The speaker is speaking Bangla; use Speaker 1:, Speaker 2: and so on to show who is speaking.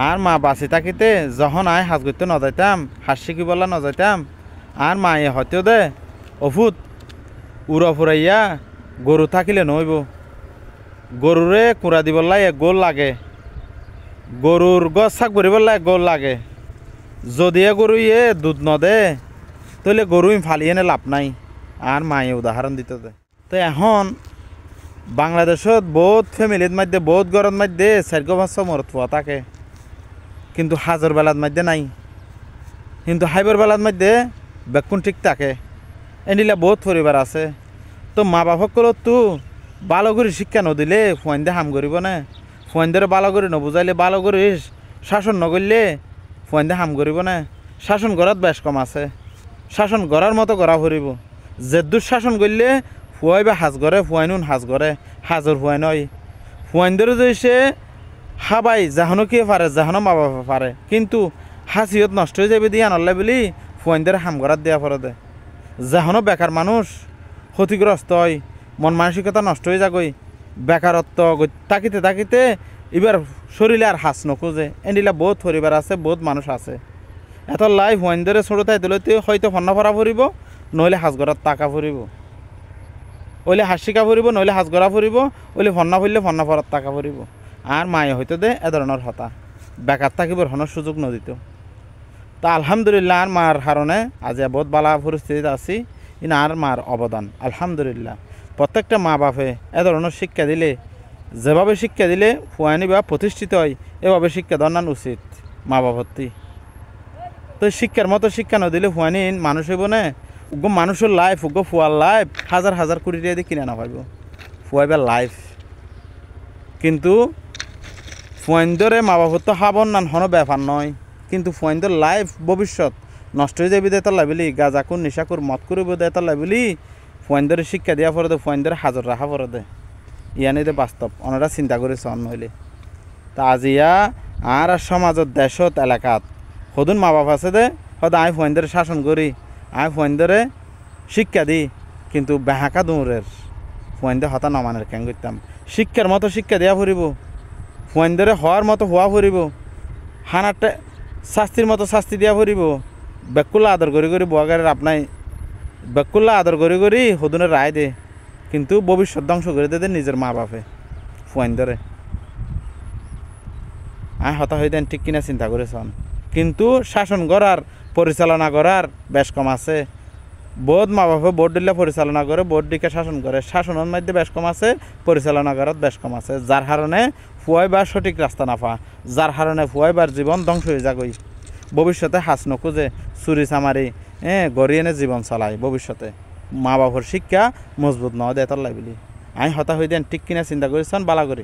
Speaker 1: আর মা বাঁচি থাকিতে যখন আয় হাজ করতে ন যাইতাম হাস শিখি বলা ন যাইতাম আর মায়ে হয়তো দে অফুত উড়া ফুরাইয়া গরু থাকিলে নইব গরুরে কুড়া দিবলাই এক গোল লাগে গরুর গছ শাক ভরিবলাই এক গোল লাগে যদি গরু ইয়ে দুধ নদে তাহলে গরু ফালিয়ে নে লাভ নাই আর মায়ে উদাহরণ দিত দে তো এখন বাংলাদেশত বহুত ফ্যামিলির মধ্যে বহুত ঘরের মধ্যে 4-5 মরত পোয়া থাকে কিন্তু হাজর বেলার মধ্যে নাই কিন্তু হাইবার বেলার মধ্যে বেকুন ঠিক থাকে এনিলা বহুত পরিবার আছে তো মা বাপকলত তো ভালো করে শিক্ষা নদিলে ফুয়াইন্দে হাম করিব না ফুয়াইন্দের ভালো করে নবুঝাইলে ভালো করে শাসন নগরলে ফুয়াইন্দে হাম করিব না শাসন করাত বেশ কম আছে শাসন করার মতো করা ফুরিব যে দুঃশাসন করলে ফুয়াই বা হাজ করে ফুয়াইনুন হাজ করে হাজর ফুয়াই নয় ফুয়াইন্দের যে সে হাবাই যাহানো কে পারে যাহানো মা বাবা পারে কিন্তু হাসিয়ত নষ্ট হয়ে যাবে দিয়ে আনলে বলি ফুয়াইন্দের হাম করার দেওয়া পরে দে যাহানো বেকার মানুষ ক্ষতিগ্রস্ত হয় মন মানসিকতা নষ্ট হয়ে যাগই বেকারত্ব তাকিতে তাকিতে এবার শরীরে আর হাস নখোঁজে এনিলা বহুত পরিবার আছে বহুত মানুষ আছে এত লাই ফুয়াইন্দরে ছোটো তাই দিলে হয়তো ফন্না ফরা ফুরিব নইলে হাজ গড়ার টাকা ফুরিব ওইলে হাস শিকা ফুরিব নইলে হাজ গড়া ফুরিব ওইলে ফন্না ফুরলে ফন্না ফরার টাকা ফুরিব আর মায়ে হয়তো দে এ ধরনের হতা বেকার থাকিবার হনার সুযোগ নদিত তা আলহামদুলিল্লাহ আর মার কারণে আজ বহুত বালা পরিস্থিতিতে আছি ইনা আর মার অবদান আলহামদুলিল্লাহ প্রত্যেকটা মা বাপে এ ধরনের শিক্ষা দিলে যেভাবে শিক্ষা দিলে ফুয়ানি বা প্রতিষ্ঠিত হয় এভাবে শিক্ষা দেওয়ার উচিত মা বাপত্তি তো শিক্ষার মতো শিক্ষা না দিলে ফুয়ানি মানুষ হইব না উগ্র মানুষের লাইফ উগ্র ফুয়ার লাইফ হাজার হাজার কোটি টাকা দিয়ে কিনে না পাইব ফুয়াইবার লাইফ কিন্তু ফুয়াইন্দরে মা বাপর তো হাবন নান হনো ব্যাপার নয় কিন্তু ফুয়াইন্দর লাইফ ভবিষ্যৎ নষ্ট হয়ে যাবি দেতার লাইবলি গাঁজাকুর নিশাকুর মত করব দেতার লাইবলি ফুয়াইন্দরে শিক্ষা দেওয়া পরে দে ফুয়াইন্দরে হাজর রাখা পরে দে ইয়ানি দে বাস্তব ওনারা চিন্তা করেছে অন্য হইলে তা আজিয়া আর সমাজত দেশত এলাকাত সদুন মা বাপ আছে দে হয়তো আমি ফুয়াইন্দরে শাসন করি আমি ফুয়াইন্দরে শিক্ষা দিই কিন্তু বেহাকা দৌড়ের ফুয়াইন্দে হতা নমানের কেন করতাম শিক্ষার মতো শিক্ষা দেওয়া ফুরিব ফুয়াইন্দরে হওয়ার মতো হওয়া ফুরিব হানারটা শাস্তির মতো শাস্তি দেওয়া ফুরিব বেকুল্লা আদর করি করি বগারের আপনাই বেকুল্লা আদর করি করি সদুনের রায় দে কিন্তু ভবিষ্যৎ ধ্বংস করে দে নিজের মা বাপে ফুয়াইন্দরে আমি হতা হয়ে দেন ঠিক কিনা চিন্তা করেছেন কিন্তু শাসন করার পরিচালনা করার বেশ কম আছে বহুত মা বাপে ভোট দিলে পরিচালনা করে ভোট দিকে শাসন করে শাসনের মধ্যে বেশ কম আছে পরিচালনা করার বেশ কম আছে যার কারণে ফুয়াইবার সঠিক রাস্তা না পা যার কারণে ফুয়াইবার জীবন ধ্বংস হয়ে যাগই ভবিষ্যতে হাস নখোঁজে চুরি চামারি গড়িয়ে এনে জীবন চালায় ভবিষ্যতে মা বাপর শিক্ষা মজবুত নয় দেয় তার বলি আমি হতা হয়ে দেন ঠিক কিনা চিন্তা করেছেন বালা করি।